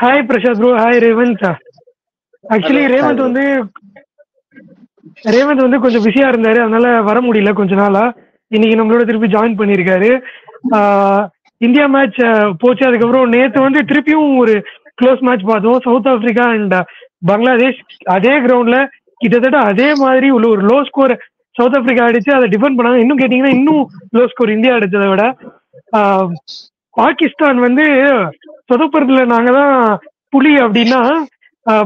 Hi Prasad bro. Hi Revanth. Actually Revanth வந்து கொஞ்சம் பிஸியா இருந்தாரு, அதனால வர முடியல கொஞ்ச நாளா. இன்னைக்கு நம்மளோட திருப்பி ஜாயின் பண்ணியிருக்காரு. இந்தியா மேட்ச் போச்சு. அதுக்கப்புறம் நேற்று வந்து திருப்பியும் ஒரு க்ளோஸ் மேட்ச் பார்த்தோம், சவுத் ஆப்பிரிக்கா அண்ட் பங்களாதேஷ். அதே கிரவுண்ட்ல கிட்டத்தட்ட அதே மாதிரி உள்ள ஒரு லோ ஸ்கோர் சவுத் ஆப்பிரிக்கா அடிச்சு அதை டிஃபெண்ட் பண்ணாங்க. இன்னும் கேட்டீங்கன்னா இன்னும் லோ ஸ்கோர் இந்தியா அடிச்சதை விட. பாகிஸ்தான் வந்து சொதப்புறதுல நாங்க தான் புலி அப்படின்னா,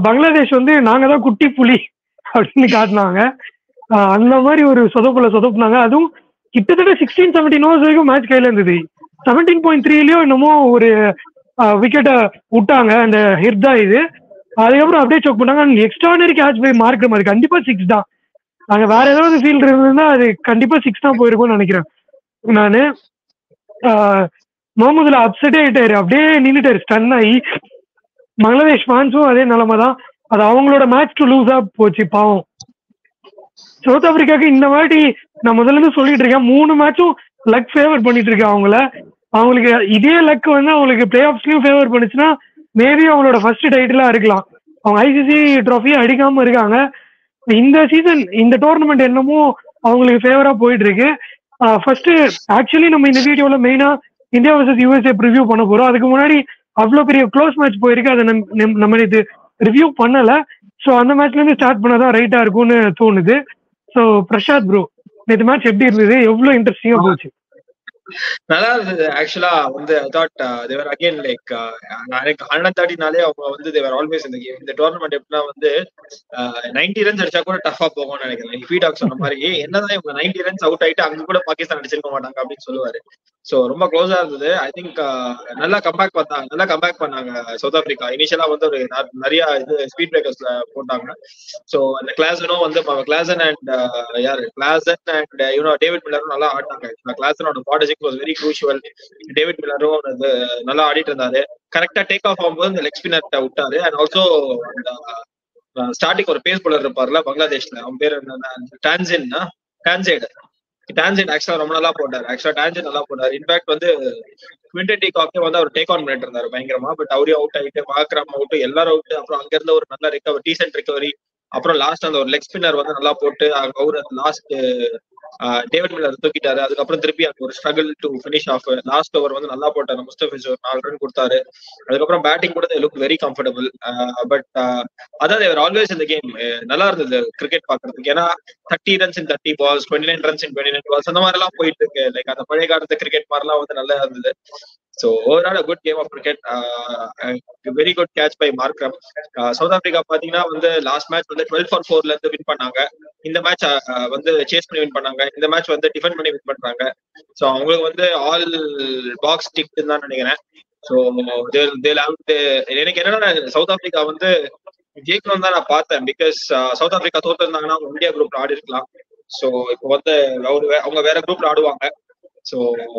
பங்களாதேஷ் வந்து நாங்க தான் குட்டி புலி அப்படின்னு காட்டினாங்க. அந்த மாதிரி ஒரு சொதப்புனாங்க. அதுவும் கிட்டத்தட்ட 16-17 ஓவர்ஸ் வரைக்கும் மேட்ச் கையில இருந்தது. 17.3லயோ என்னமோ ஒரு விக்கெட்டை விட்டாங்க அந்த ஹிர்தா இது. அதுக்கப்புறம் அப்படியே செக் பண்ணாங்க. எக்ஸ்ட்ரானரி கேட்ச் பை மார்க்கம், அது கண்டிப்பா 6 தான். நாங்க வேற ஏதாவது ஃபீல்டு இருந்ததுன்னா அது கண்டிப்பா 6 தான் போயிருக்கும்னு நினைக்கிறேன் நானு. முகமதுல அப்செட்டே ஆயிட்டாரு, அப்படியே நின்றுட்டாரு ஸ்டன் ஆகி. பங்களாதேஷ் ஃபேன்ஸும் அதே நிலைமை தான். அது அவங்களோட மேட்ச் டு லூஸா போச்சு பாவம். சவுத் ஆப்பிரிக்காவுக்கு இந்த வாட்டி நான் முதல்ல இருந்து சொல்லிட்டு இருக்கேன், 3 மேட்சும் லக் ஃபேவர் பண்ணிட்டு இருக்கேன் அவங்களுக்கு இதே லக் வந்து அவங்களுக்கு பிளே ஆஃப்ஸ்லயும் ஃபேவர் பண்ணுச்சுன்னா மேபி அவங்களோட ஃபர்ஸ்ட் டைட்டிலா இருக்கலாம். அவங்க ஐசிசி ட்ராஃபியை அடிக்காம இருக்காங்க. இந்த சீசன் இந்த டோர்னமெண்ட் என்னமோ அவங்களுக்கு ஃபேவரா போயிட்டு இருக்கு. ஃபர்ஸ்ட் ஆக்சுவலி நம்ம இந்த வீடியோல மெயினா இந்தியா வர்சஸ் யூஎஸ்ஏ ரிவ்யூ பண்ண போறோம். அதுக்கு முன்னாடி அவ்வளோ பெரிய க்ளோஸ் மேட்ச் போயிருக்கு, அதை நம்ம இது ரிவ்யூ பண்ணல. ஸோ அந்த மேட்ச்ல இருந்து ஸ்டார்ட் பண்ணதான் ரைட்டா இருக்கும்னு தோணுது. ஸோ பிரசாத் ப்ரோ, நேற்று மேட்ச் எப்படி இருந்தது? எவ்வளவு இன்ட்ரெஸ்டிங்கா போச்சு? நல்லா இருந்தது. ஆக்சுவலா வந்து I thought they were again like 130 அவங்க வந்து தேவர் ஆல்வேஸ் இந்த கேம். இந்த டோர்னமெண்ட் எப்படின்னா வந்து 90 ரன்ஸ் அடிச்சா கூட டஃபா போகும்னு நினைக்கிறேன். ஃபீடாக் சொன்ன மாதிரி என்னதான் இவங்க 90 ரன்ஸ் அவுட் ஆயிட்டு அங்க கூட பாகிஸ்தான் அடிச்சிருக்க மாட்டாங்க அப்படின்னு சொல்லுவாரு. சோ ரொம்ப க்ளோஸா இருந்தது. ஐ திங்க் நல்லா கம்பேக் பண்ணாங்க சவுத் ஆப்பிரிக்கா. இனிஷியலா வந்து ஒரு நிறைய இது ஸ்பீட் பிரேக்கர்ஸ்ல போட்டாங்க. சோ அந்த கிளாசனும் வந்து கிளாசன் அண்ட் டேவிட் மில்லரும் நல்லா ஆடினாங்க. கிளாசனோட பாடிசிங் வாஸ் வெரி க்ரூஷியல். டேவிட் மில்லரும் நல்லா ஆடிட்டு இருந்தாரு. கரெக்டா டேக் ஆஃப் ஆகும்போது இந்த லெக் ஸ்பின்னர் விட்டாரு. அண்ட் ஆல்சோ ஸ்டார்டிங் ஒரு பேஸ் பாலர் இருப்பார்ல பங்களாதேஷ்ல, அவன் பேர் என்ன, டான்சைட் ஆக்சுவலா ரொம்ப நல்லா போட்டாரு. இன்ஃபேக்ட் வந்து குவிண்டன் டி காக்கே வந்து அவர் டேக் ஆன் பண்ணிட்டு இருந்தாரு பயங்கரமா. பட் அவரையும் அவுட் ஆயிட்டு மாக்ரம் அவுட், எல்லாரும் அவுட். அப்புறம் அங்க இருந்த ஒரு நல்ல டீசென்ட் ரிகவரி. அப்புறம் லாஸ்ட் அந்த ஒரு லெக் ஸ்பின்னர் வந்து நல்லா போட்டு அவரு அந்த லாஸ்ட் டேவிட் மில்லர் தூக்கிட்டாரு. அதுக்கப்புறம் திருப்பி அந்த ஒரு struggle to finish off. Last over வந்து நல்லா போட்டாரு முஸ்தபிஸ், ஒரு 4 ரன் கொடுத்தாரு. அதுக்கப்புறம் பேட்டிங் கூட லுக் வெரி கம்ஃபர்டபுள். பட் அதான் தேவர் ஆல்வேஸ் இந்த கேம். நல்லா இருந்தது கிரிக்கெட் பாக்குறதுக்கு. ஏன்னா 30 runs in 30 balls, 29 runs in 29 balls அந்த மாதிரி எல்லாம் போயிட்டு இருக்கு. லைக் அந்த பழைய காலத்து கிரிக்கெட் மாதிரி எல்லாம் வந்து நல்லா இருந்தது. So overall a good game of cricket. Very good catch by Markram. South Africa பாத்தீங்கன்னா வந்து லாஸ்ட் மேட்ச் வந்து 12 for 4ல இருந்து வின் பண்ணாங்க. இந்த மேட்ச் வந்து சேஸ் பண்ணி வின் பண்ணாங்க. இந்த மேட்ச் வந்து டிஃபெண்ட் பண்ணி வின் பண்றாங்க. சோ அவங்களுக்கு வந்து ஆல் பாக்ஸ் டிக்னு தான் நினைக்கிறேன். சோ எனக்கு என்னன்னா சவுத் ஆப்பிரிக்கா வந்து ஜெயிக்கணும் தான் நான் பார்த்தேன். பிகாஸ் சவுத் ஆப்பிரிக்கா தோத்து இருந்தாங்கன்னா அவங்க இந்தியா குரூப்ல ஆடி இருக்கலாம். சோ இப்போ வந்து அவங்க வேற குரூப்ல ஆடுவாங்க. சோ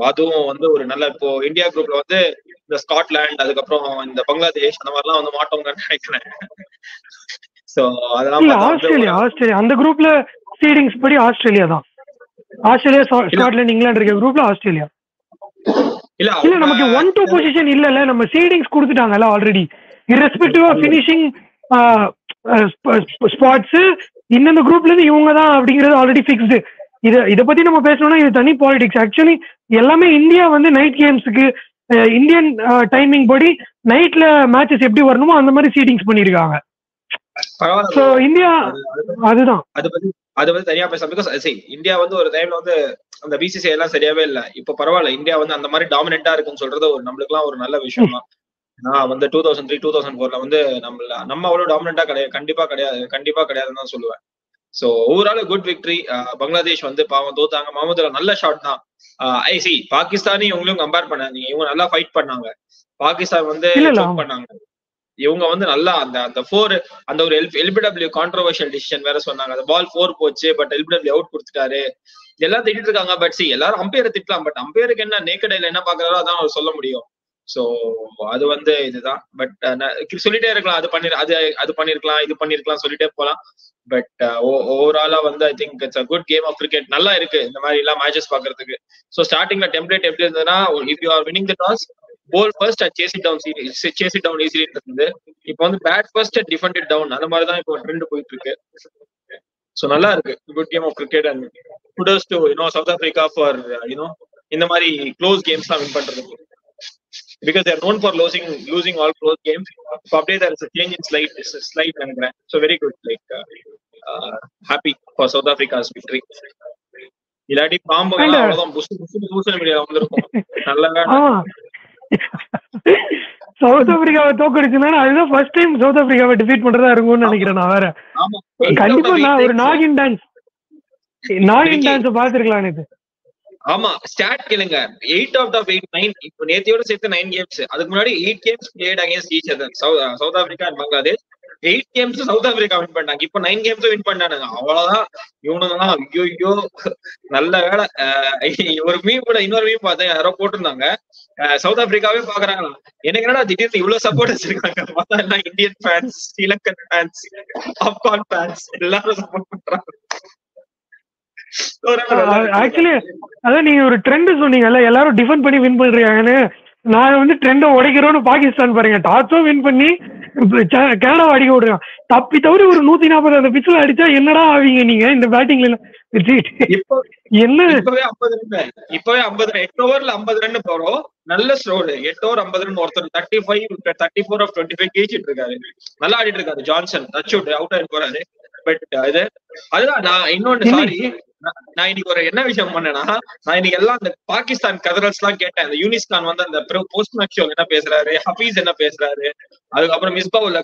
அதுவும் வந்து ஒரு நல்ல, இப்போ இந்தியா குரூப்ல வந்து இந்த ஸ்காட்லாந்து, அதுக்கப்புறம் இந்த பங்களாதேஷ் அந்த மாதிரிலாம் வந்து மாட்டோங்கன்னு நினைக்கிறேன். சோ அதெல்லாம் ஆஸ்திரேலியா அந்த குரூப்ல சீடிங்ஸ் படி ஆஸ்திரேலியா தான். ஆஸ்திரேலியா, ஸ்காட்லாந்து, இங்கிலாந்து இருக்க குரூப்ல ஆஸ்திரேலியா இல்ல. நமக்கு 1-2 பொசிஷன் இல்ல, நம்ம சீடிங்ஸ் கொடுத்துட்டாங்கல்ல already. Irrespective of finishing spots இந்த குரூப்ல இருந்து இவங்க தான் அப்படிங்கிறது ஆல்ரெடி ஃபிக்ஸ்டு. இதை பத்தி நம்ம பேசணும்னா இது தனி பாலிடிக்ஸ். ஆக்சுவலி எல்லாமே இந்தியா வந்து நைட் கேம்ஸுக்கு இந்தியன் டைமிங் படி நைட்ல மேட்சஸ் எப்படி வரணுமோ அந்த மாதிரி சீட்டிங்ஸ் பண்ணிருக்காங்க. சோ இந்தியா அதுதான் அது வந்து தனியா பேசலாம். பிகாஸ் இந்தியா வந்து ஒரு டைம்ல வந்து அந்த பிசிசிஐ எல்லாம் சரியாவே இல்ல. இப்ப பரவாயில்ல, இந்தியா வந்து அந்த மாதிரி டாமினண்டா இருக்குன்னு சொல்றது ஒரு நம்மளுக்கு எல்லாம் ஒரு நல்ல விஷயம் தான். நான் வந்து 2003, 2004ல வந்து நம்ம அவ்வளவு டாமினண்டா கண்டிப்பா கிடையாதுன்னு தான் சொல்லுவேன். So overall good victory. Bangladesh வந்து பாவம் தோத்தாங்க. முகமது நல்ல ஷாட் தான். பாகிஸ்தானி இவங்களும் கம்பேர் பண்ணாதீங்க, இவங்க நல்லா ஃபைட் பண்ணாங்க. பாகிஸ்தான் வந்து பண்ணாங்க. இவங்க வந்து நல்லா அந்த 4 அந்த ஒரு எல்பிடபிள்யூ கான்ட்ரோவர்ஷியல் டிசிஷன் வேற சொன்னாங்க. அந்த பால் 4 போச்சு, பட் எல்பிடபிள்யூ அவுட் கொடுத்துட்டாரு. எல்லாம் திட்டிட்டு இருக்காங்க. பட் எல்லாரும் அம்பையரை திட்டலாம், பட் அம்பையருக்கு என்ன நேக்கடையில என்ன பாக்குறாரோ அதான் அவர் சொல்ல முடியும். சோ அது வந்து இதுதான். பட் சொல்லிட்டே இருக்கலாம், அது பண்ணிருக்கலாம், இது பண்ணிருக்கலாம், சொல்லிட்டே போலாம். பட் ஓவராலா வந்து I think it's a good game of cricket. நல்லா இருக்கு இந்த மாதிரி எல்லாம் மேட்சஸ் பாக்குறதுக்கு. சோ ஸ்டார்டிங்ல டெம்ப்ளேட் எப்படி இருந்ததுன்னா, if you are winning the toss bowl first and chase it down easily இருந்தது. இப்போ வந்து bat first and defend it down அந்த மாதிரி தான் இப்போ ட்ரெண்ட் போயிட்டு இருக்கு. ஸோ நல்லா இருக்கு, good game of cricket and kudos to South Africa for இந்த மாதிரி க்ளோஸ் கேம்ஸ்லாம் வின் பண்றதுக்கு. Because they are known for losing all close games. So update there is a change in slight நினைக்கிறேன். So very good, like happy for South Africa's victory. இல்லாட்டி பாம்பு அவ்வளவுதான் social media வந்திருக்கும். நல்ல சவுத் ஆப்பிரிக்காவை தோக்கடிச்சுனா அதுதான் first time south ஆப்பிரிக்காவை defeat பண்றதா இருக்கும்னு நினைக்கிறேன். நான் வேற கண்டிப்பா நான் ஒரு நாகின் டான்ஸ் பாத்துருக்கலாம் இது. ஆமா, ஸ்டாட் கேளுங்க. 8 out of 8 9 இப்போ நேத்தியோட சேர்த்து 9 கேம்ஸ். அதுக்கு முன்னாடி 8 games plate against each other. South Africa and Bangladesh 8 games south Africa win பண்ணாங்க. இப்போ 9 கேம்ஸ் வின் பண்ணானுங்க. அவ்வளவுதான் இவனுங்கதான். ஐயோ நல்ல வேலை. ஒரு மீம் கூட இன்னொரு மீம் பார்த்தேன், யாரோ போட்டிருந்தாங்க, சவுத் ஆப்பிரிக்காவே பாக்குறாங்களா, எனக்கு என்னடா திடீர்னு இவ்வளவு சப்போர்ட் வச்சிருக்காங்க. பார்த்தா எல்லாம் Indian fans, Sri Lankan fans, Afghan fans எல்லாரும் சப்போர்ட் பண்றாங்க. ஆக்சுவலி அதான் நீங்க ஒரு ட்ரெண்ட் சொன்னீங்கல்ல, எல்லாரும் டிஃபெண்ட் பண்ணி வின் பண்றாங்கன்னு. நான் வந்து ட்ரெண்டை உடைக்கிறோன்னு பாகிஸ்தான் பாருங்க, டாஸும் வின் பண்ணி கனடாவை அடிக்க விடுறான். தப்பி தவிர ஒரு 140 அந்த பிச்சில் அடிச்சா என்னடா ஆவீங்க நீங்க இந்த பேட்டிங்ல? என்ன இப்பவே 50 8 ஓவர்ல 50 ரன் போறோம். நல்ல ஸ்லோடு 8 ஓவர் 50 ரன். ஒருத்தர் 34 of 25 கேச்சிட்டு இருக்காரு. நல்லா ஆடிட்டு இருக்காரு. ஜான்சன் டச் அவுட் ஆகி போறாரு. பட் அதுதான் நான் இன்னொன்னு சாரி, நான் இன்னைக்கு ஒரு என்ன விஷயம் பண்ணேன்னா, நான் இன்னைக்கு எல்லாம் அந்த பாகிஸ்தான் கதரல்ஸ் எல்லாம் கேட்டேன். அந்த யூனிஸ் கான் வந்து அந்த போஸ்ட் மேட்ச் ஷோ என்ன பேசுறாரு, ஹபீஸ் என்ன பேசுறாரு, அதுக்கப்புறம் மிஸ்பாவுல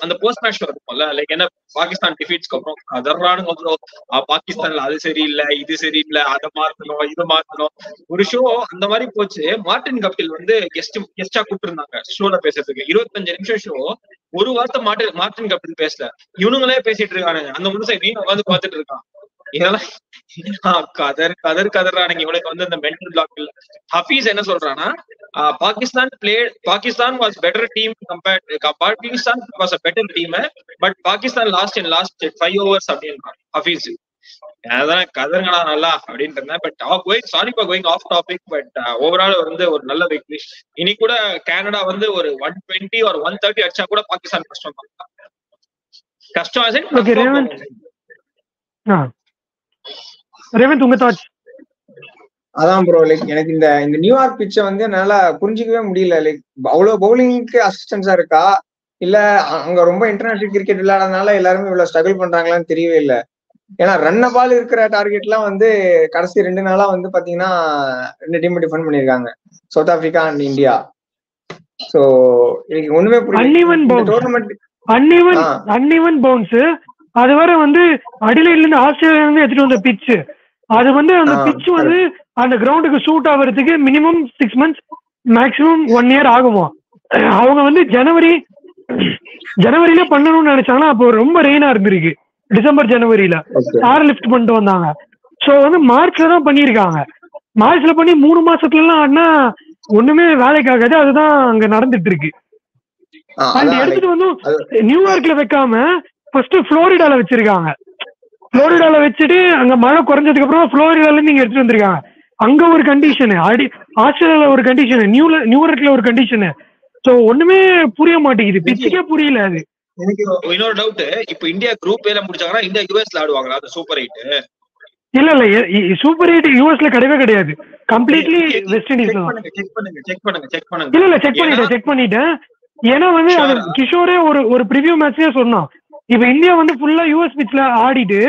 அந்த போஸ்ட் மேட்ச் ஷோ இருக்கும்ல, லைக் என்ன பாகிஸ்தான் டிஃபீட்ஸ்க்கு அப்புறம் கதறானுங்க அப்புறம் பாகிஸ்தான்ல அது சரியில்லை, இது சரியில்லை, அதை மாத்தணும், இது மாத்தணும். ஒரு ஷோ அந்த மாதிரி போச்சு. மார்டின் கப்டில் வந்து கெஸ்டா கூப்பிட்டு இருந்தாங்க ஷோல பேசுறதுக்கு. 25 நிமிஷம் ஷோ. ஒரு வார்த்தை மார்டின் கப்டில் பேசல. இவனுங்களே பேசிட்டு இருக்கானுங்க. அந்த முழுசை நீ உட்காந்து பாத்துட்டு இருக்கான். இதெல்லாம் கதறானுங்க. இவனுக்கு வந்து அந்த மென்டல் பிளாக் இல்ல. ஹபீஸ் என்ன சொல்றானா, Pakistan was better team Pakistan was a better team, but Pakistan last 5 overs அப்படின்றான் ஹபீஸ். அதான் கதருங்களா நல்லா அப்படின்னு இருந்தேன். But sorry for going of topic. But overall வந்து ஒரு நல்ல விக்டரி. இனி கூட கனடா வந்து ஒரு 120 or 130 அடிச்சா கூட பாகிஸ்தான் கஷ்டம் தான். கஷ்டம். ரேவந்த் உங்க தாட்ஸ்? அதான் ப்ரோ, லைக் எனக்கு இந்த நியூயார்க் பிட்சை வந்து என்னால புரிஞ்சிக்கவே முடியல. லைக் அவ்வளவு பவுலிங்க்கு அசிஸ்டன்ஸா இருக்கா, இல்ல அங்க ரொம்ப இன்டர்நேஷனல் கிரிக்கெட் விளையாடுறதுனால எல்லாருமே இவ்வளவு ஸ்ட்ரகிள் பண்றாங்களான்னு தெரியவே இல்லை. ஏன்னா ரன்ன பால் இருக்கிற டார்கெட் எல்லாம் வந்து கடைசி 2 நாளா வந்து பாத்தீங்கன்னா 2 டீம் டிஃபெண்ட் பண்ணிருக்காங்க, south Africa and India. So எனக்கு ஒண்ணுமே புரியல. Uneven bounce. அது வர வந்து அடிலைட்ல இருந்து ஆஸ்திரேலியால இருந்து எடுத்துட்டு வந்த பிட்ச். அது வந்து அந்த பிட்ச் வந்து அந்த கிரவுண்டுக்கு சூட் ஆகிறதுக்கு மினிமம் 6 months மேக்சிமம் 1 year ஆகுமா. அவங்க வந்து ஜனவரியில பண்ணணும்னு நினைச்சாங்கன்னா அப்போ ரொம்ப ரெயினா இருந்திருக்கு. டிசம்பர் ஜனவரியில ஏர் லிஃப்ட் பண்ணிட்டு வந்தாங்க. சோ வந்து மார்ச்ல தான் பண்ணிருக்காங்க. மார்ச்ல பண்ணி 3 மாசத்துல எல்லாம் ஆனா ஒண்ணுமே வேலைக்கு ஆகாது. அதுதான் அங்க நடந்துட்டு இருக்கு. அண்ட் எடுத்துட்டு வந்து நியூயார்க்ல வைக்காம ஃபர்ஸ்ட் புளோரிடால வச்சிருக்காங்க. புளோரிடால வச்சுட்டு அங்க மழை குறைஞ்சதுக்கு அப்புறம் புளோரிடால இருந்து இங்க எடுத்துட்டு வந்திருக்காங்க. அங்க ஒரு கண்டிஷனு, ஆஸ்திரேலியால ஒரு கண்டிஷனு, நியூயார்க்ல ஒரு கண்டிஷனு. சோ ஒண்ணுமே புரிய மாட்டேங்குது, பிச்சுக்கே புரியல. அது எனக்கு இன்னொரு டவுட், இப்ப இந்தியா குரூப் ஏல முடிச்சாங்கன்னா இந்தியா யுஎஸ்ல ஆடுவாங்களா அந்த சூப்பர் 8? இல்ல சூப்பர் 8 யுஎஸ்ல கிடையவே கிடையாது. கம்ப்ளீட்லி வெஸ்ட் இண்டீஸ்ல தான். செக் பண்ணுங்க. இல்ல செக் பண்ணிட்டேன். ஏன்னா வந்து அது கிஷோரே ஒரு ப்ரிவியூ மேட்ச்லயே சொன்னான். இப்ப இந்தியா வந்து ஃபுல்லா யூஎஸ் பிட்ச்ல ஆடிட்டு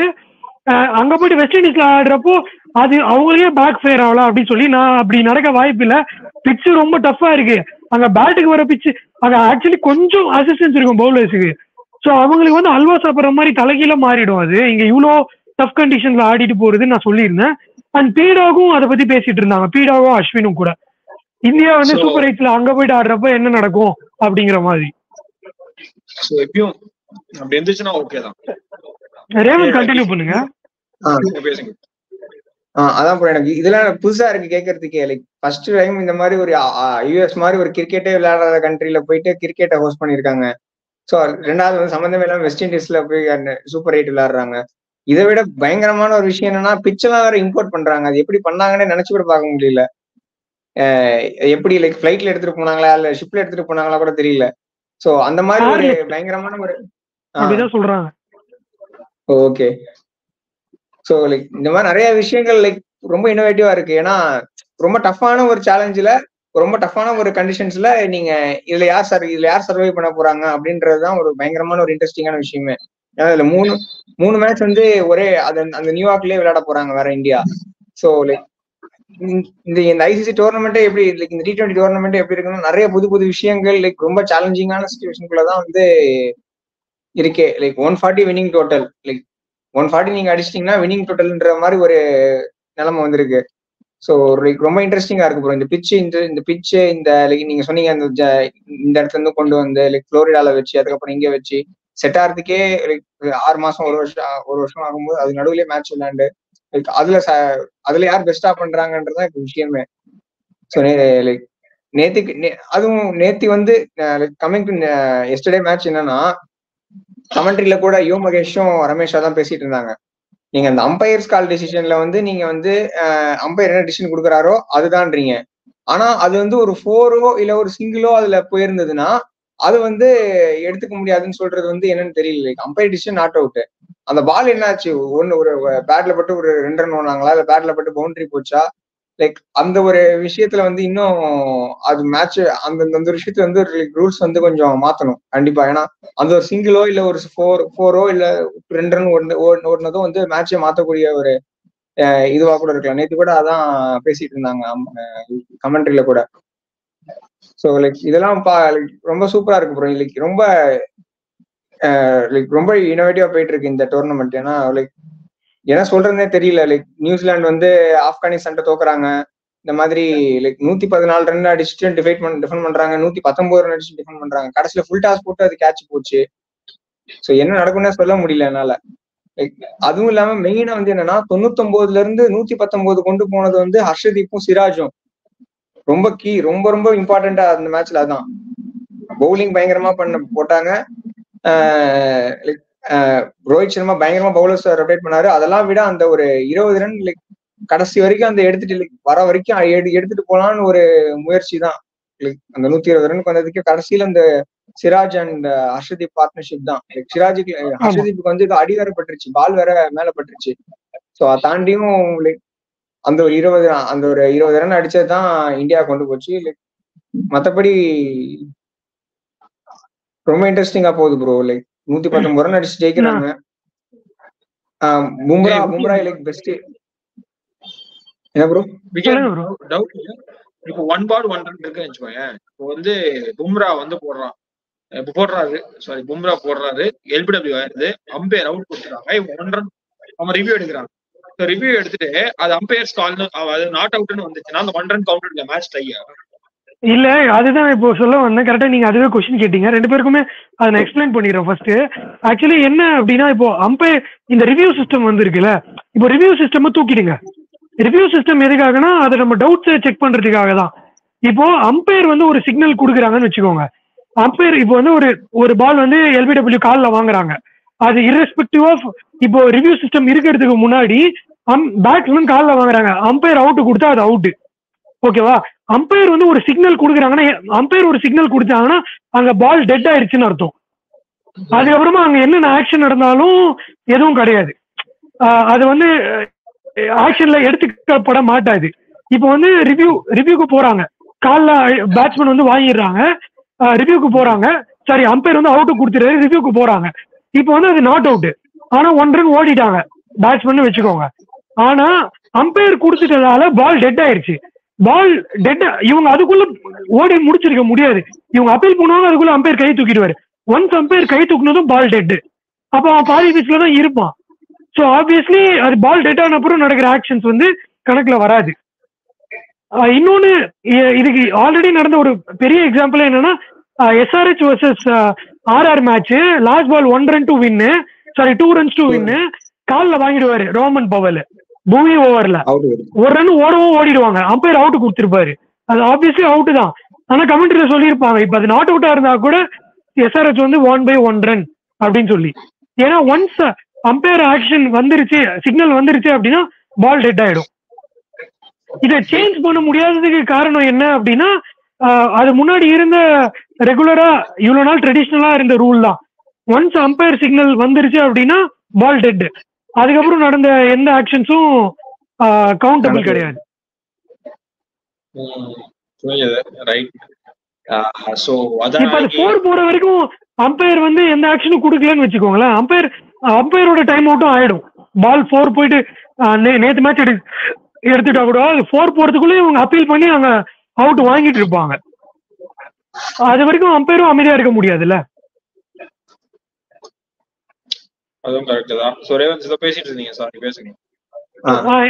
அங்க போயிட்டு வெஸ்ட் இண்டீஸ்ல ஆடுறப்போ அது அவங்களுக்கே பேக் ஃபேர் ஆகலாம் அப்படின்னு சொல்லி, நான் அப்படி நடக்க வாய்ப்பு இல்ல. பிட்ச் ரொம்ப டஃபா இருக்கு. அங்க பேட்டுக்கு வர பிட்ச் அங்க ஆக்சுவலி கொஞ்சம் அசிஸ்டன்ஸ் இருக்கும் பவுலர்ஸுக்கு. ஸோ அவங்களுக்கு வந்து அல்வா சாப்பிட்ற மாதிரி தலைகீழ மாறிடும். அது இங்க இவ்வளோ டஃப் கண்டிஷன்ல ஆடிட்டு போறதுன்னு நான் சொல்லியிருந்தேன். அண்ட் பீடாகும் அதை பத்தி பேசிட்டு இருந்தாங்க, பீடாகும் அஸ்வினும் கூட. இந்தியா வந்து சூப்பர் 8ல அங்க போயிட்டு ஆடுறப்ப என்ன நடக்கும் அப்படிங்கிற மாதிரி. அப்படி இருந்துச்சுன்னா ஓகே தான். ரேவந்த் கண்டினியூ பண்ணுங்க. அதான் ப்ரோ, எனக்கு இதெல்லாம் புதுசா இருக்கு கேட்கறதுக்கே. லைக் ஃபர்ஸ்ட் டைம் இந்த மாதிரி ஒரு யூஎஸ் மாதிரி ஒரு கிரிக்கெட்டே விளையாடுற கண்ட்ரில போயிட்டு கிரிக்கெட்டை ஹோஸ்ட் பண்ணிருக்காங்க. ஸோ 2வது வந்து சம்பந்தமே இல்லாம வெஸ்ட் இண்டீஸ்ல போய் சூப்பர் 8 விளையாடுறாங்க. இதை விட பயங்கரமான ஒரு விஷயம் என்னன்னா பிட்செல்லாம் வேற இம்போர்ட் பண்றாங்க. அது எப்படி பண்ணாங்கன்னு நினைச்சு கூட பார்க்க முடியல. எப்படி லைக் ஃபிளைட்ல எடுத்துட்டு போனாங்களா இல்ல ஷிப்ல எடுத்துட்டு போனாங்களா கூட தெரியல. சோ அந்த மாதிரி ஒரு பயங்கரமான ஒரு அப்படிதான் சொல்றாங்க. ஓகே. சோ லைக் இந்த மாதிரி நிறைய விஷயங்கள் லைக் ரொம்ப இன்னோவேட்டிவா இருக்கு. ஏன்னா ரொம்ப டஃப்பான ஒரு சேலஞ்சில், ரொம்ப டஃப்பான ஒரு கண்டிஷன்ஸ்ல நீங்க இதுல யார் சர்வை பண்ண போறாங்க அப்படின்றதுதான் ஒரு பயங்கரமான ஒரு இன்ட்ரெஸ்டிங்கான விஷயமே. ஏன்னா இதுல மூணு மேட்ச் வந்து ஒரே அந்த நியூயார்க்லயே விளையாட போறாங்க வேற இந்தியா. சோ லைக் இந்த ஐசிசி டோர்னமெண்ட்டே எப்படி லைக் இந்த T20 டோர்னமெண்ட் எப்படி இருக்குன்னா நிறைய புது புது விஷயங்கள் லைக் ரொம்ப சேலஞ்சிங்கான சிச்சுவேஷனுக்குள்ளதான் வந்து இருக்கே. லைக் 140 வின்னிங் டோட்டல், லைக் 140 நீங்க அடிச்சிட்டீங்கன்னா வின்னிங் டோட்டல்ன்ற மாதிரி ஒரு நிலைமை வந்திருக்கு. ஸோ லைக் ரொம்ப இன்ட்ரெஸ்டிங்கா இருக்கு ப்ரோ. இந்த பிச்சு இந்த லைக் நீங்க சொன்னீங்க இந்த இடத்துல இருந்து கொண்டு வந்து லைக் புளோரிடால வச்சு அதுக்கப்புறம் இங்க வச்சு செட் ஆகிறதுக்கே லைக் 6 மாசம் 1 வருஷம் ஆகும்போது அது நடுவுலயே மேட்ச் விளையாண்டு லைக் அதுல யார் பெஸ்டா பண்றாங்கன்றதான் இப்ப விஷயமே. ஸோ லைக் அதுவும் நேத்தி வந்து கமிங் டு எஸ்டர்டே மேட்ச் என்னன்னா கமெண்ட்ரியில கூட யோ மகேஷும் ரமேஷா தான் பேசிட்டு இருந்தாங்க. நீங்க அந்த அம்பையர்ஸ் கால் டெசிஷன்ல வந்து நீங்க வந்து அம்பையர் என்ன டிசிஷன் கொடுக்குறாரோ அதுதான்றீங்க. ஆனா அது வந்து ஒரு 4ஓ இல்ல ஒரு சிங்கிளோ அதுல போயிருந்ததுன்னா அது வந்து எடுத்துக்க முடியாதுன்னு சொல்றது வந்து என்னன்னு தெரியல. Umpire decision not out. அந்த பால் என்னாச்சு, ஒரு பேட்ல பட்டு ஒரு 2 ரன் ஓனாங்களா இல்ல பேட்ல பட்டு பவுண்டரி போச்சா, லைக் அந்த ஒரு விஷயத்துல வந்து இன்னும் அது மேட்ச் அந்த விஷயத்துல வந்து ரூல்ஸ் வந்து கொஞ்சம் மாத்தணும் கண்டிப்பா. ஏன்னா அந்த ஒரு சிங்கிளோ இல்ல ஒரு 4ஓ இல்ல 2 ரன் ஓடுனதும் வந்து மேட்சை மாத்தக்கூடிய ஒரு இதுவா கூட இருக்கலாம். நேற்று கூட அதான் பேசிட்டு இருந்தாங்க கமெண்ட்ரியில கூட. ஸோ லைக் இதெல்லாம் ரொம்ப சூப்பரா இருக்கு ப்ரோ. லைக் ரொம்ப இன்னோவேட்டிவா போயிட்டு இருக்கு இந்த டோர்னமெண்ட். ஏன்னா லைக் என்ன சொல்றதுனே தெரியல. லைக் நியூசிலாந்து வந்து ஆப்கானிஸ்தான் தோக்குறாங்க. இந்த மாதிரி லைக் 114 ரன் அடிச்சுட்டு டிஃபெண்ட் பண்றாங்க, 119 ரன் அடிச்சு டிஃபெண்ட் பண்றாங்க. கடைசியில ஃபுல் டாஸ் போட்டு அது கேட்ச் போச்சு. ஸோ என்ன நடக்கும்னே சொல்ல முடியல என்னால. லைக் அதுவும் இல்லாம மெயினா வந்து என்னன்னா 99ல இருந்து 119 கொண்டு போனது வந்து ஹர்ஷதீப்பும் சிராஜும் ரொம்ப ரொம்ப இம்பார்ட்டண்டா அந்த மேட்ச்ல. அதான் பவுலிங் பயங்கரமா போட்டாங்க. ரோஹித் சர்மா பயங்கரமா பவுலர்ஸ் ரொட்டேட் பண்ணாரு. அதெல்லாம் விட அந்த ஒரு 20 ரன் லைக் கடைசி வரைக்கும் அந்த எடுத்துட்டு வர வரைக்கும் எடுத்துட்டு போலான்னு ஒரு முயற்சி தான். லைக் அந்த 120 ரனுக்கு வந்ததுக்கு கடைசியில அந்த சிராஜ் அண்ட் ஹர்ஷதீப் பார்ட்னர்ஷிப் தான். லைக் ஹர்ஷதீப்புக்கு வந்து அடிவேற பட்டுருச்சு, பால் வேற மேல பட்டுருச்சு. ஸோ அதை தாண்டியும் லைக் அந்த ஒரு 20 ரன் அடிச்சதுதான் இந்தியா கொண்டு போச்சு. லைக் மற்றபடி ரொம்ப இன்ட்ரெஸ்டிங்கா போகுது ப்ரோ. லைக் 119 ரன் அடிச்சு ஜெயிக்கிறாங்க. Bumrah like best. என்ன ப்ரோ டவுட்? இப்போ 1 ball 1 run இருக்குன்னு வச்சுக்கோங்க. இப்போ வந்து பும்ரா வந்து பும்ரா போடுறாரு, LBW ஆயிருது, அம்பையர் அவுட் கொடுத்துறாங்க, 1 run அவங்க ரிவ்யூ எடுக்கிறாங்க. ரிவ்யூ எடுத்துட்டு அது அம்பையர்ஸ் கால் அது நாட் அவுட்னு வந்துச்சுன்னா அந்த 1 run கவுண்டர் இல்ல, மேட்ச் டை. இல்ல அதுதான் இப்போ சொல்ல வந்தேன். கரெக்டா நீங்க அதுவே கொஸ்டின் கேட்டீங்க. 2 பேருக்குமே அதை நான் எக்ஸ்பிளைன் பண்ணிடுறேன். ஃபர்ஸ்ட் ஆக்சுவலி என்ன அப்படின்னா, இப்போ அம்பையர் இந்த ரிவ்யூ சிஸ்டம் வந்து இருக்குல்ல, இப்போ ரிவ்யூ சிஸ்டம் தூக்கிடுங்க. ரிவ்யூ சிஸ்டம் எதுக்காகனா அதை நம்ம டவுட்ஸ் செக் பண்றதுக்காக தான். இப்போ அம்பையர் வந்து ஒரு சிக்னல் கொடுக்குறாங்கன்னு வச்சுக்கோங்க. அம்பையர் இப்போ வந்து ஒரு பால் வந்து LBW கால்ல வாங்குறாங்க. அது irrespective ஆஃப் இப்போ ரிவ்யூ சிஸ்டம் இருக்கிறதுக்கு முன்னாடி பேட்ஸ்மேன் கால்ல வாங்குறாங்க, அம்பையர் அவுட் கொடுத்தா அது அவுட். ஓகேவா? அம்பையர் வந்து ஒரு சிக்னல் கொடுக்குறாங்கன்னா, அம்பையர் ஒரு சிக்னல் கொடுத்தாங்கன்னா அங்க பால் டெட் ஆயிடுச்சுன்னு அர்த்தம். அதுக்கப்புறமா அங்க என்னென்ன ஆக்ஷன் நடந்தாலும் எதுவும் கிடையாது. அது வந்து ஆக்ஷன்ல எடுத்துக்கப்பட மாட்டாது. இப்போ வந்து ரிவ்யூக்கு போறாங்க, கால்ல பேட்ஸ்மேன் வந்து வாங்கிடுறாங்க, ரிவ்யூக்கு போறாங்க. சாரி, அம்பையர் வந்து அவுட் கொடுத்துறாரு, ரிவ்யூக்கு போறாங்க. இப்போ வந்து அது நாட் அவுட். ஆனா 1 run ஓடிட்டாங்க பேட்ஸ்மேன் வச்சுக்கோங்க. ஆனா அம்பையர் கொடுத்துட்டதால பால் டெட் ஆயிருச்சு. பால் டெட், இவங்க அதுக்குள்ள ஓடி முடிச்சிருக்க முடியாது. இவங்க அப்பீல் பண்ணுவாங்க, அதுக்குள்ள அம்பையர் கை தூக்கிடுவாரு. ஒன்ஸ் அம்பையர் கை தூக்குனதும் பால் டெட். அப்போ அவன் பாதி பிச்சில தான் இருப்பான். ஸோ ஆப்வியஸ்லி அது பால் டெட் ஆன அப்புறம் நடக்கிற ஆக்ஷன்ஸ் வந்து கணக்குல வராது. இன்னொன்னு, இதுக்கு ஆல்ரெடி நடந்த ஒரு பெரிய எக்ஸாம்பிள் என்னன்னா, SRH vs RR match, last ball 1 run to win, sorry 2 runs to win, கால்ல வாங்கிடுவாரு ரோமன் பவல் பூமி ஓவர்ல. 1 run ஓடவும் ஓடிடுவாங்க, அம்பையர் அவுட் கொடுத்துருப்பாரு. அது ஆப்வியஸ்லி அவுட் தான். ஆனா கமெண்ட்ரியில சொல்லியிருப்பாங்க, இப்ப அது நாட் அவுட்டா இருந்தா கூட SRH வந்து 1/1 run அப்படின்னு சொல்லி. ஏன்னா ஒன்ஸ் அம்பையர் ஆக்ஷன் வந்துருச்சு, சிக்னல் வந்துருச்சு அப்படின்னா பால் டெட் ஆயிடும். இதை சேஞ்ச் பண்ண முடியாததுக்கு காரணம் என்ன அப்படின்னா அது முன்னாடி இருந்த ரெகுலரா இவ்வளவு நாள் ட்ரெடிஷ்னலா இருந்த ரூல் தான். ஒன்ஸ் அம்பையர் சிக்னல் வந்துருச்சு அப்படின்னா பால் டெட். அதுக்கப்புறம் நடந்த எந்த ஆக்ஷன்ஸும் கவுண்டபிள் கிடையாது. இப்ப அது 4 போற வரைக்கும் அம்பையர் வந்து எந்த ஆக்ஷனும் கொடுக்கலன்னு வச்சுக்கோங்களேன், அம்பையரோட டைம் அவுட்டும் ஆயிடும். பால் 4 போயிட்டு நேத்து மேட்ச் எடுத்துட்டா கூட அது 4 போறதுக்குள்ளே இவங்க அப்பீல் பண்ணி அங்க அவுட் வாங்கிட்டு இருப்பாங்க. அது வரைக்கும் அம்பையரும் அமைதியா இருக்க முடியாதுல்ல. அதுவும் கரெக்ட் தான். சோ ரேவன்ஸ் இத பேசிட்டு இருந்தீங்க, சாரி பேசுங்க.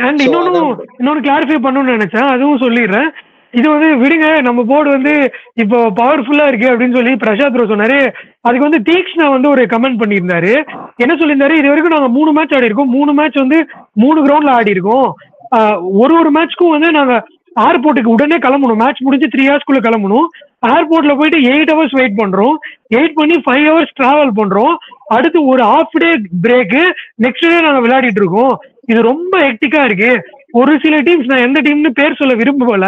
அண்ட் இன்னொன்னு கிளாரிஃபை பண்ணணும்னு நினைச்சேன், அதுவும் சொல்லிடுறேன். இது வந்து விடுங்க, நம்ம போர்டு வந்து இப்போ பவர்ஃபுல்லா இருக்கு அப்படின்னு சொல்லி பிரசாத் ப்ரோ சொன்னாரு. அதுக்கு வந்து தீக்ஷ்ணா வந்து ஒரு கமெண்ட் பண்ணியிருந்தாரு. என்ன சொல்லியிருந்தாரு, இது வரைக்கும் நாங்க 3 மேட்ச் ஆடி இருக்கோம், 3 மேட்ச் வந்து 3 கிரவுண்ட்ல ஆடி இருக்கோம். ஒரு மேட்ச்க்கும் வந்து நாங்க ஏர்போர்ட்டுக்கு உடனே கிளம்பணும், மேட்ச் முடிஞ்சு 3 ஹவர்ஸ்க்குள்ள கிளம்பணும். ஏர்போர்ட்ல போயிட்டு 8 ஹவர்ஸ் வெயிட் பண்றோம், வெயிட் பண்ணி 5 ஹவர்ஸ் டிராவல் பண்றோம், அடுத்து ஒரு half day break, next day நாங்க விளையாடிட்டு இருக்கோம். இது ரொம்ப ஹெக்டிக்கா இருக்கு. ஒரு சில டீம்ஸ், நான் எந்த டீம்னு பேர் சொல்ல விரும்பல,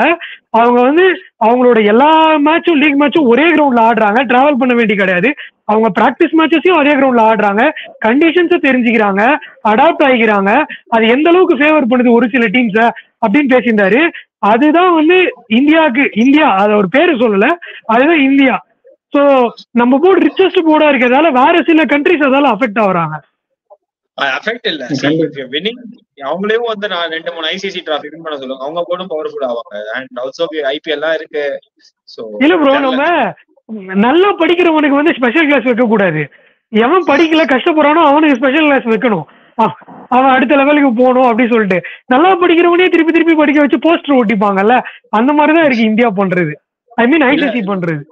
அவங்க வந்து அவங்களோட எல்லா மேட்சும் லீக் மேட்சும் ஒரே கிரவுண்ட்ல ஆடுறாங்க, டிராவல் பண்ண வேண்டி கிடையாது. அவங்க பிராக்டிஸ் மேட்சஸையும் அதே கிரவுண்ட்ல ஆடுறாங்க, கண்டிஷன்ஸை தெரிஞ்சுக்கிறாங்க, அடாப்ட் ஆகிக்கிறாங்க. அது எந்த அளவுக்கு ஃபேவர் பண்ணுது ஒரு சில டீம்ஸை அப்படின்னு பேசியிருந்தாரு. அதுதான் வந்து இந்தியா அதை ஒரு பேரு சொல்லல, அதுதான் இந்தியா. ஸோ நம்ம போர்டு ரிச்சஸ்ட் போர்டா இருக்கிறதால வேற சில கண்ட்ரிஸ் அதால அஃபெக்ட் ஆகுறாங்க. அஃபெக்ட் இல்ல, வின்னிங் அவங்களையும் வந்து நான் 2-3 ஐசிசி டிராஃபி வின் பண்ண சொல்லுவாங்க, அவங்க போர்டும் பவர்ஃபுல் ஆவாங்க. அண்ட் ஆல்சோ ஐபிஎல் எல்லாம் இருக்கு. சோ இல்ல ப்ரோ, நம்ம நல்லா படிக்கிறவனுக்கு வந்து ஸ்பெஷல் கிளாஸ் வைக்க கூடாது. எவன் படிக்கல கஷ்டப்படுறானோ அவனுக்கு ஸ்பெஷல் கிளாஸ் வைக்கணும், அவன் அடுத்த லெவலுக்கு போகணும் அப்படின்னு சொல்லிட்டு. நல்லா படிக்கிறவனே திருப்பி படிக்க வச்சு போஸ்டர் ஓட்டிப்பாங்கல்ல, அந்த மாதிரிதான் இருக்கு இந்தியா பண்றது, ஐ மீன் ஐசிசி பண்றது.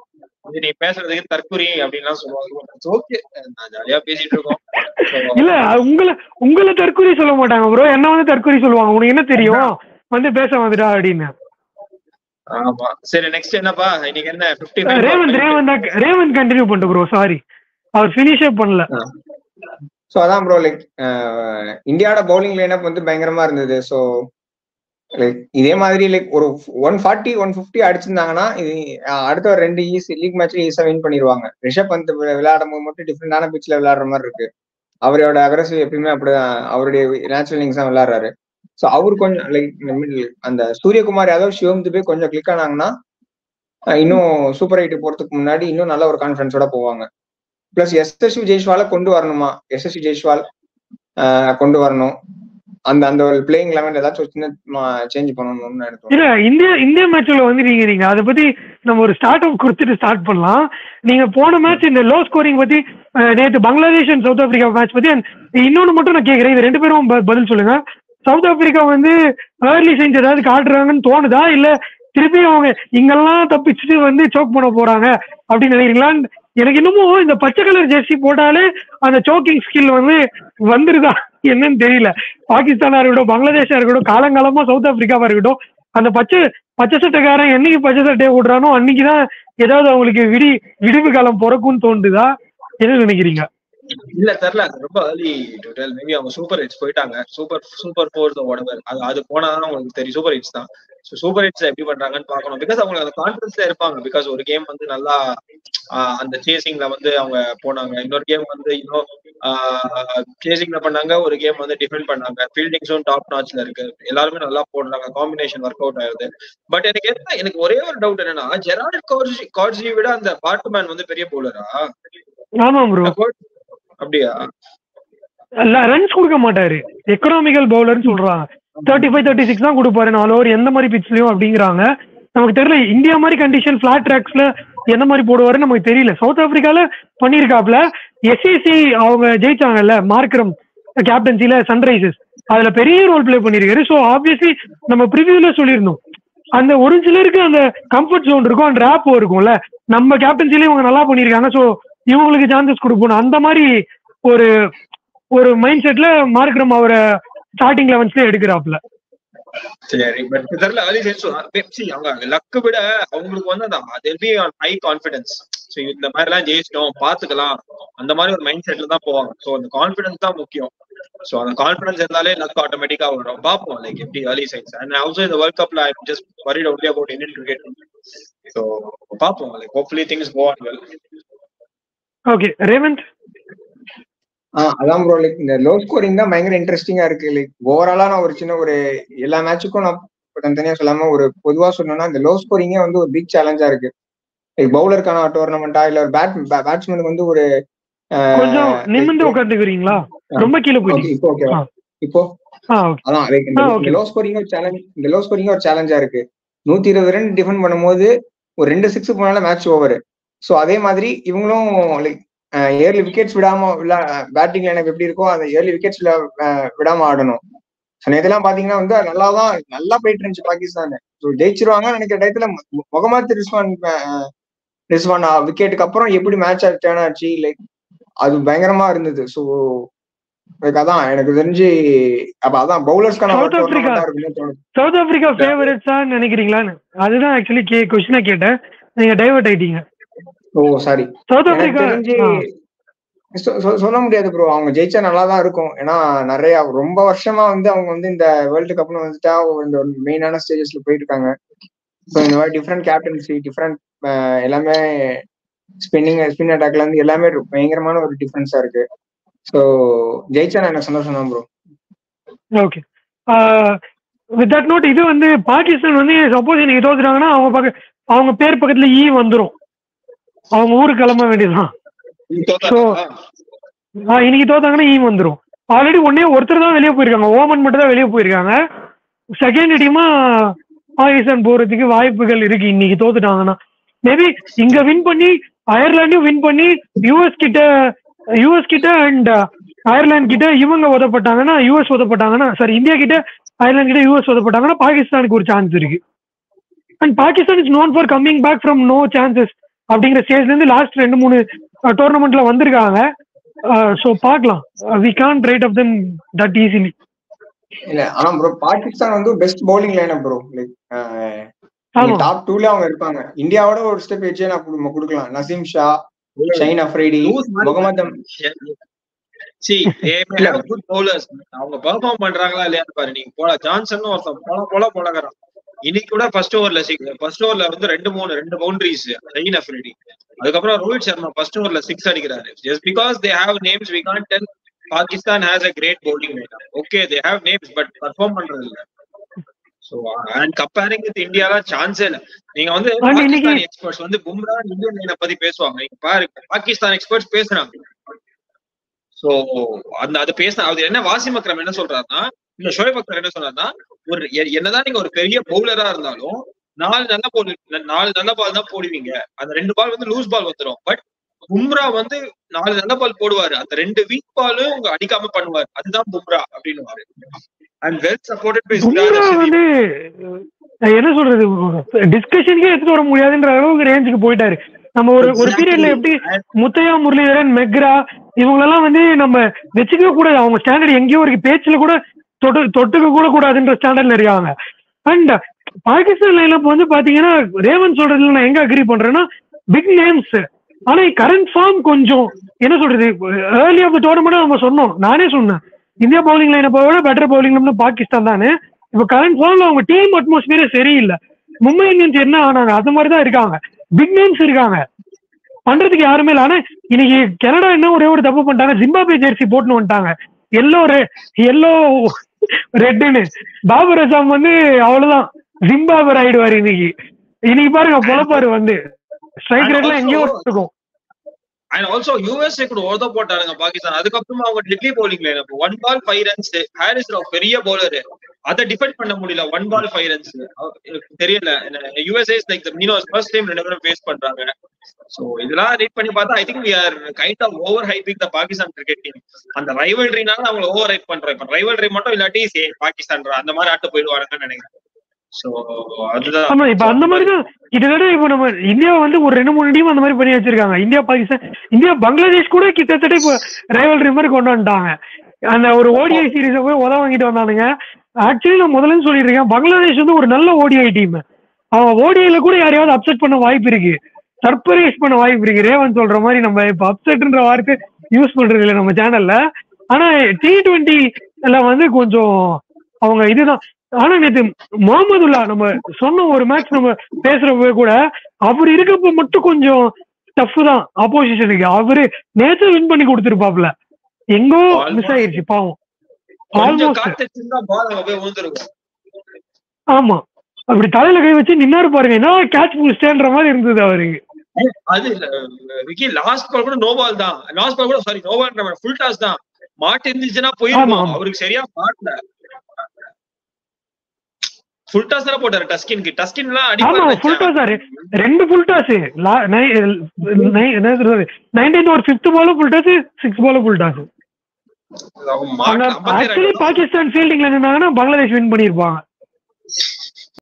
நீ பேசுறதுக்கு தற்குறி அப்படின்லாம் சொல்லுவாங்க. ஜாலியா பேசிட்டு இருக்கோம். இல்ல உங்களை தற்குறி சொல்ல மாட்டாங்க ப்ரோ, என்ன வந்து தற்குறி சொல்லுவாங்க, உனக்கு என்ன தெரியும் வந்து பேச வந்துடா அப்படின்னு. ஆமா சரி, நெக்ஸ்ட் என்னப்பா இன்னைக்கு என்ன? 55 ரேவந்த் கண்டினியூ பண்ணிட்டு ப்ரோ, சாரி அவர் ஃபினிஷே பண்ணல. சோ அதான் ப்ரோ, லைக் இந்தியாவோட பவுலிங் லைனப் வந்து பயங்கரமா இருந்தது. சோ லைக் இதே மாதிரி லைக் ஒரு 140 150 அடிச்சிருந்தாங்கன்னா இது அடுத்த ஒரு 2 லீக் மேட்ச்ல ஈஸியா வின் பண்ணிடுவாங்க. ரிஷப் பந்த் விளையாடும் போது மட்டும் டிஃப்ரெண்டான பிட்ச்ல விளையாடுற மாதிரி இருக்கு. அவரோட அக்ரெசிவ் எப்பயுமே அப்படிதான், அவருடைய நேச்சுரல் இன்னிங்ஸ் தான் விளையாடுறாரு. ஸோ அவரு கொஞ்சம் லைக் அந்த சூரியகுமார் யாதவ், சிவம் துபே கொஞ்சம் கிளிக் ஆனாங்கன்னா இன்னும் சூப்பர் 8 போறதுக்கு முன்னாடி இன்னும் நல்ல ஒரு கான்ஃபிடன்ஸோட போவாங்க. பிளஸ் எஸ்எஸ்வி ஜெய்ஸ்வாலை கொண்டு வரணுமா, எஸ்எஸ்வி ஜெய்ஸ்வால் கொண்டு வரணும். அந்த ஒரு பிளேயிங் 11 ஏதாச்சும் சின்ன சேஞ்ச் பண்ணணும்னு நினைக்கிறேன். இல்ல இந்தியா மேட்ச்ல வந்து நீங்க அதை பத்தி நம்ம ஒரு ஸ்டார்ட் அப் கொடுத்துட்டு ஸ்டார்ட் பண்ணலாம். நீங்க போன மேட்ச் இந்த லோ ஸ்கோரிங் பத்தி, நேற்று Bangladesh and south Africa match பத்தி இன்னொன்னு மட்டும் நான் கேட்கிறேன், இது 2 பேரும் பதில் சொல்லுங்க. சவுத் ஆப்பிரிக்கா வந்து ஏர்லி சைன்ஸ் ஏதாவது காட்டுறாங்கன்னு தோணுதா, இல்ல திருப்பி அவங்க இங்கெல்லாம் தப்பிச்சுட்டு வந்து சோக் பண்ண போறாங்க அப்படின்னு நினைக்கிறீங்களா? எனக்கு இன்னமும் இந்த பச்சை கலர் ஜெர்சி போட்டாலே அந்த சோக்கிங் ஸ்கில் வந்து வந்துருதா என்னன்னு தெரியல. பாகிஸ்தானா இருக்கட்டும், பங்களாதேஷா இருக்கட்டும், காலங்காலமா சவுத் ஆப்பிரிக்காவா இருக்கட்டும், அந்த பச்சை சட்டைக்காரன் என்னைக்கு பச்சை சட்டையை போடுறானோ அன்னைக்குதான் ஏதாவது அவங்களுக்கு விடிவு காலம் பிறக்கும்னு தோணுதுதா, என்ன நினைக்கிறீங்க? இல்ல தெரியல, ரொம்ப ஏர்லி டு டெல். மேபி அவங்க சூப்பர் ஹிட்ஸ் போயிட்டாங்க, சூப்பர் ஃபோர்ஸ் வாட்எவர், அது போனாதான் உங்களுக்கு தெரியும் சூப்பர் ஹிட்ஸ் தான். சூப்பர் ஹிட்ஸ் எப்படி பண்றாங்கன்னு பாக்கணும். பிகாஸ் அவங்க அந்த கான்ஃபிடன்ஸ்ல இருப்பாங்க. பிகாஸ் ஒரு கேம் வந்து நல்லா அந்த சேசிங்ல வந்து அவங்க போனாங்க, இன்னொரு கேம் வந்து இன்னும் சேசிங்ல பண்ணாங்க, ஒரு கேம் வந்து டிஃபெண்ட் பண்ணாங்க. ஃபீல்டிங்ஸும் டாப் நாட்ச்ல இருக்கு, எல்லாருமே நல்லா போடுறாங்க, காம்பினேஷன் ஒர்க் அவுட் ஆயிருது. பட் எனக்கு ஒரே ஒரு டவுட் என்னன்னா, ஜெரால்ட் கார்ட்ஸி விட அந்த பார்ட்மேன் வந்து பெரிய போலரா? ஆமா ப்ரோ, அப்படியா? ரன்ஸ் கொடுக்க மாட்டாரு, எக்கனாமிக்கல் பவுலர்னு சொல்றாங்க. 35-36 தான் கொடுப்பாரு 4 ஓவர் எந்த மாதிரி பிட்ச்லயும் அப்படிங்கிறாங்க. நமக்கு தெரியல இந்தியா மாதிரி கண்டிஷன் பிளாட் ட்ராக்ஸ்ல எந்த மாதிரி போடுவாருன்னு நமக்கு தெரியல. சவுத் ஆப்பிரிக்கால பண்ணிருக்காப்ல, எஸ்சிசி அவங்க ஜெயிச்சாங்கல்ல மார்க்ரம் கேப்டன்சில சன்ரைசர்ஸ், அதுல பெரிய ரோல் பிளே பண்ணிருக்காரு. ஸோ ஆப்வியஸ்லி நம்ம ப்ரிவியூல சொல்லியிருந்தோம், அந்த ஒரு சிலருக்கு அந்த கம்ஃபர்ட் ஜோன் இருக்கும், அந்த ரேப்போ இருக்கும்ல, நம்ம கேப்டன்சில இவங்க நல்லா பண்ணிருக்காங்க, ஸோ இவங்களுக்கு சான்சஸ் கொடுக்கணும். அந்த மாதிரி ஒரு மைண்ட் செட்ல மார்க்ரம் அவரை ஸ்டார்டிங் 11ல எடுக்கிறாப்ல. சரி, பட் தெரியல அவங்க லக்கு விட அவங்களுக்கு வந்து அந்த ஹை கான்ஃபிடன்ஸ். இந்த மாதிரி எல்லாம் ஜெயிச்சிட்டோம் பாத்துக்கலாம், அந்த மாதிரி ஒரு மைண்ட் செட்ல தான் போவாங்க. ஸோ அந்த கான்ஃபிடன்ஸ் தான் முக்கியம். ஸோ அந்த கான்ஃபிடன்ஸ் இருந்தாலே லக் ஆட்டோமேட்டிக்கா வரும். பார்ப்போம் லைக் எப்படி ஏர்லி சைன்ஸ். அண்ட் ஆல்சோ இந்த வேர்ல்ட் கப்ல I just worried only about Indian cricket. So பார்ப்போம் like hopefully things go on well. Okay Revanth. அதான் ப்ரோ லைக் இந்த லோ ஸ்கோரிங் தான் பயங்கர இன்ட்ரெஸ்டிங்கா இருக்கு. லைக் ஓவராலா நான் ஒரு சின்ன ஒரு எல்லா மேட்சுக்கும் நான் தனித்தனியா சொல்லாம ஒரு பொதுவா சொன்னோம்னா இந்த லோ ஸ்கோரிங்கே வந்து ஒரு பிக் சேலஞ்சா இருக்கு. லைக் பவுலருக்கான டோர்னமெண்டா இல்ல ஒரு பேட்ஸ்மேனுக்கு வந்து ஒரு கொஞ்சம் நிமிர்ந்து உட்காந்துக்கிறீங்களா? ரொம்ப கீழே போயிடுச்சு. இப்போ ஓகேவா? இப்போ அதான் லைக் இந்த லோ ஸ்கோரிங் ஒரு சேலஞ்ச், இந்த லோ ஸ்கோரிங் ஒரு சேலஞ்சா இருக்கு. 120 ரன் டிஃபெண்ட் பண்ணும்போது ஒரு 2 6 போனாலும் மேட்ச் ஓவர். ஸோ அதே மாதிரி இவங்களும் லைக் ஏர்லி விக்கெட்ஸ் விடாம பேட்டிங் லைனப் எப்படி இருக்கோ அந்த ஏர்லி விக்கெட்ஸ் விடாம ஆடணும். ஸோ நேற்றுலாம் பாத்தீங்கன்னா வந்து நல்லா போயிட்டு இருந்துச்சு பாகிஸ்தான். ஸோ ஜெயிச்சிருவாங்க நினைக்கிற டயத்துல முகமது ரிஸ்வான் விக்கெட்டுக்கு அப்புறம் எப்படி மேட்ச் டேர்ன் ஆச்சு, லைக் அது பயங்கரமா இருந்தது. ஸோ அதான் எனக்கு தெரிஞ்சு அப்ப அதான் பவுலர்ஸ்க்கான சவுத் ஆப்பிரிக்கா ஃபேவரட்ஸா நினைக்கிறீங்களான்னு அதுதான் ஆக்சுவலி கொஸ்டினா கேட்டேன், நீங்க டைவர்ட் ஆயிட்டீங்க. ஓ சாரி. சவுத் ஆப்பிரிக்கா சொல்ல முடியாது ப்ரோ, அவங்க ஜெயிச்சா நல்லா தான் இருக்கும். ஏன்னா நிறைய ரொம்ப வருஷமா வந்து அவங்க வந்து இந்த வேர்ல்டு கப்னு வந்துட்டா இந்த மெயினான ஸ்டேஜஸ்ல போயிட்டு இருக்காங்க. ஸோ இந்த மாதிரி டிஃப்ரெண்ட் கேப்டன்சி, டிஃப்ரெண்ட் எல்லாமே ஸ்பின் அட்டாக்ல இருந்து எல்லாமே பயங்கரமான ஒரு டிஃபரன்ஸா இருக்கு. ஸோ ஜெயிச்சா நான் எனக்கு சந்தோஷம் தான் bro. Okay with that note, இது வந்து பாகிஸ்தான் வந்து சப்போஸ் இன்னைக்கு தோத்துட்டாங்கன்னா அவங்க பேர் பக்கத்துல வந்துரும், அவங்க ஊருக்கு கிளம்ப வேண்டியதுதான். ஸோ இன்னைக்கு தோத்தாங்கன்னா வந்துரும். ஆல்ரெடி ஒருத்தர் தான் வெளியே போயிருக்காங்க, ஓமன் மட்டும் தான் வெளியே போயிருக்காங்க. செகண்ட் டீமா பாகிஸ்தான் போறதுக்கு வாய்ப்புகள் இருக்கு இன்னைக்கு தோத்துட்டாங்கன்னா. மேபி இங்க வின் பண்ணி அயர்லாண்டையும் வின் பண்ணி யூஎஸ் கிட்ட அண்ட் அயர்லாந்து கிட்ட இவங்க உதப்பட்டாங்கன்னா, யூஎஸ் உதப்பட்டாங்கன்னா, சாரி இந்தியா கிட்ட அயர்லாந்து கிட்ட யூஎஸ் உதப்பட்டாங்கன்னா பாகிஸ்தானுக்கு ஒரு சான்ஸ் இருக்கு. And Pakistan is known for coming back from no chances அப்படிங்கிற ஸ்டேஜ்ல இருந்து லாஸ்ட் 2-3 டோர்னமெண்ட்ல வந்திருக்காங்க. சோ பார்க்கலாம், we can't write off them that easily. இல்ல ஆனா ப்ரோ பாகிஸ்தான் வந்து best bowling lineup bro. Like top 2ல அவங்க இருப்பாங்க. இந்தியாவோட ஒரு ஸ்டெப் எட்ஜ் நான் கொடுக்கலாம். Naseem Shah, Shaheen Afridi, Mohammad good bowlers. அவங்க பெர்ஃபார்ம் பண்றாங்களா இல்லையா பாரு. நீங்க போல ஜான்சன் ஒருத்தன் போல போலகறான். இன்னைக்கு கூட ஃபர்ஸ்ட் ஓவர்ல வந்து 2 பவுண்டரிஸ் ஷைன் அஃப்ரைடி. அதுக்கப்புறம் ரோஹித் சர்மா ஃபர்ஸ்ட் ஓவர்ல 6 அடிக்கிறாரு. Just because they have names we can't tell Pakistan has a great bowling lineup. Okay, they have names, but perform பண்றது இல்ல. So and comparing with India la chance இல்ல. நீங்க வந்து பாகிஸ்தான் எக்ஸ்பர்ட்ஸ் வந்து Bumrah Indian லைனை பத்தி பேசுவாங்க. நீங்க பாருங்க பாகிஸ்தான் எக்ஸ்பர்ட்ஸ் பேசுறாங்க. சோ அது பேசினா அது என்ன வாசிம் அக்ரம் என்ன சொல்றாருன்னா, இல்ல ஷோயப் அக்தர் என்ன சொல்றாருன்னா, ஒரு என்னதான் நீங்க ஒரு பெரிய பவுலரா இருந்தாலும் 4 நல்ல பால் தான் போடுவீங்க. அந்த 2 பால் வந்து லூஸ் பால் வந்துடும். பட் பும்ரா வந்து 4 நல்ல பால் போடுவாரு, அந்த 2 வீக் பாலும் உங்க அடிக்காம பண்ணுவாரு. அதுதான் பும்ரா அப்படின்னு. And well supported by Bumrah வந்து என்ன சொல்றது, டிஸ்கஷனுக்கே எடுத்துட்டு வர முடியாதுன்ற அளவுக்கு ரேஞ்சுக்கு போயிட்டாரு. நம்ம ஒரு பீரியட்ல எப்படி முத்தையா, முரளிதரன், மெக்ரா இவங்களெல்லாம் வந்து நம்ம வச்சுக்க கூடாது. அவங்க ஸ்டாண்டர்ட் எங்கேயோ ஒரு பேச்சுல கூட தொட்டுக்க கூட கூடாதுன்ற ஸ்டாண்டர்ட்ல இருக்காங்க. அண்ட் பாகிஸ்தான் லைனப் வந்து பாத்தீங்கன்னா ரேவன் சொல்றதுல நான் எங்க அக்ரி பண்றேன்னா, பிக் நேம்ஸ். ஆனா கரண்ட் ஃபார்ம் கொஞ்சம் என்ன சொல்றது, ஏர்லி ஆஃப் த டோர்னமெண்ட் நம்ம சொன்னோம், நானே சொன்னேன் இந்தியா பவுலிங் லைனப்பை விட பெட்டர் பவுலிங் பாகிஸ்தான் தானே. இப்ப கரண்ட் ஃபார்ம்ல அவங்க டீம் அட்மாஸ்பியரே சரியில்லை. மும்பை இந்தியன்ஸ் என்ன ஆனாங்க அது மாதிரிதான் இருக்காங்க. பிக் நேம்ஸ் இருக்காங்க, பண்றதுக்கு யாருமே இல்லை. ஆனா இன்னைக்கு கனடா என்ன ஒரே ஒரு தப்பு பண்ணிட்டாங்க, ஜிம்பாப்வே ஜெர்சி போட்டுன்னு வந்துட்டாங்க, எல்லோ ரெட்டுன்னு. பாபர் அசாம் வந்து அவ்வளவுதான் ஜிம்பாபர் ஆயிடுவாரு இன்னைக்கு பாருங்க பொழப்பாரு வந்து ஸ்ட்ரைக் ரேட்ல எங்கேயோ இருக்கும். அண்ட் ஆல்சோ யூஎஸ்ஏ கூட ஓத போட்டாருங்க பாகிஸ்தான். அதுக்கப்புறமா அவங்க deadly bowling lineup 1 ball 5 runs. Haris Rauf பெரிய பவுலர், அதை டிஃபெண்ட் பண்ண முடியல. 1 ball 5 runs தெரியல. யூஎஸ்ஏ லைக் ஃபர்ஸ்ட் டைம் 2 பேரும் ஃபேஸ் பண்றாங்க. சோ இதெல்லாம் ரீட் பண்ணி பார்த்தா I think we are kind of over hyping the Pakistan cricket team. அந்த ரைவல்ரினால அவங்க ஓவர் ஹைப் பண்றோம். இப்ப ரைவல்ரி மட்டும் இல்லாட்டி பாகிஸ்தான் அந்த மாதிரி ஆட்டு போயிடுவாருன்னு நினைக்கிறேன். ஆமா இப்ப அந்த மாதிரிதான் கிட்டத்தட்ட இப்ப நம்ம இந்தியா வந்து ஒரு 2-3 டீம் அந்த மாதிரி பண்ணி வச்சிருக்காங்க. இந்தியா பாகிஸ்தான், இந்தியா பங்களாதேஷ் கூட கிட்டத்தட்ட இப்ப ரைவல்ரி மாதிரி கொண்டு வந்துட்டாங்க. அந்த ஒரு ஓடிஐ சீரீஸை போய் உதவ வாங்கிட்டு வந்தானுங்க. ஆக்சுவலி நான் முதல்ல சொல்லிட்டு இருக்கேன், பங்களாதேஷ் வந்து ஒரு நல்ல ஓடிஐ டீம். அவன் ஓடிஐல கூட யாரையாவது அப்செட் பண்ண வாய்ப்பு இருக்கு, சர்ப்ரைஸ் பண்ண வாய்ப்பு இருக்கு. ரேவன் சொல்ற மாதிரி நம்ம இப்ப அப்செட்ன்ற வார்த்தை யூஸ் பண்றது இல்லை நம்ம சேனல்ல. ஆனா T20 வந்து கொஞ்சம் அவங்க இதுதான். ஆனா நேற்று முகமதுல்லா நம்ம சொன்ன ஒரு மேட்ச் நம்ம பேசுறப்ப கூட அவர் இருக்கப்ப மட்டும் கொஞ்சம் டஃப் தான் ஆப்போசிஷனுக்கு. அவரு நேற்று வின் பண்ணி கொடுத்துருப்பாப்ல, எங்கோ மிஸ் ஆயிருச்சு பாவம். ஆமா, அப்படி தலையில கை வச்சு நின்னாரு பாருங்க, என்ன கேட்ச் புடிச்சிட்டேன்ற மாதிரி இருந்தது அவருக்கு. அது விக்கி லாஸ்ட் பால் கூட நோ பால் தான், லாஸ்ட் பால் கூட sorry no ball full toss தான். மாட்டு இருந்துச்சுன்னா போயிருக்கும், அவருக்கு சரியா மாட்டல. ஃபுல் டாஸ் தான போட்டாரு டஸ்கின்க்கு. டஸ்கின்லாம் அடிப்பாரு. Full toss sir, 2 full toss. 19 over 5th ball full toss, 6th ball full toss. Actually Pakistan ஃபீல்டிங்ல நின்னாங்கன்னா பங்களாதேஷ் வின் பண்ணிருப்பாங்க.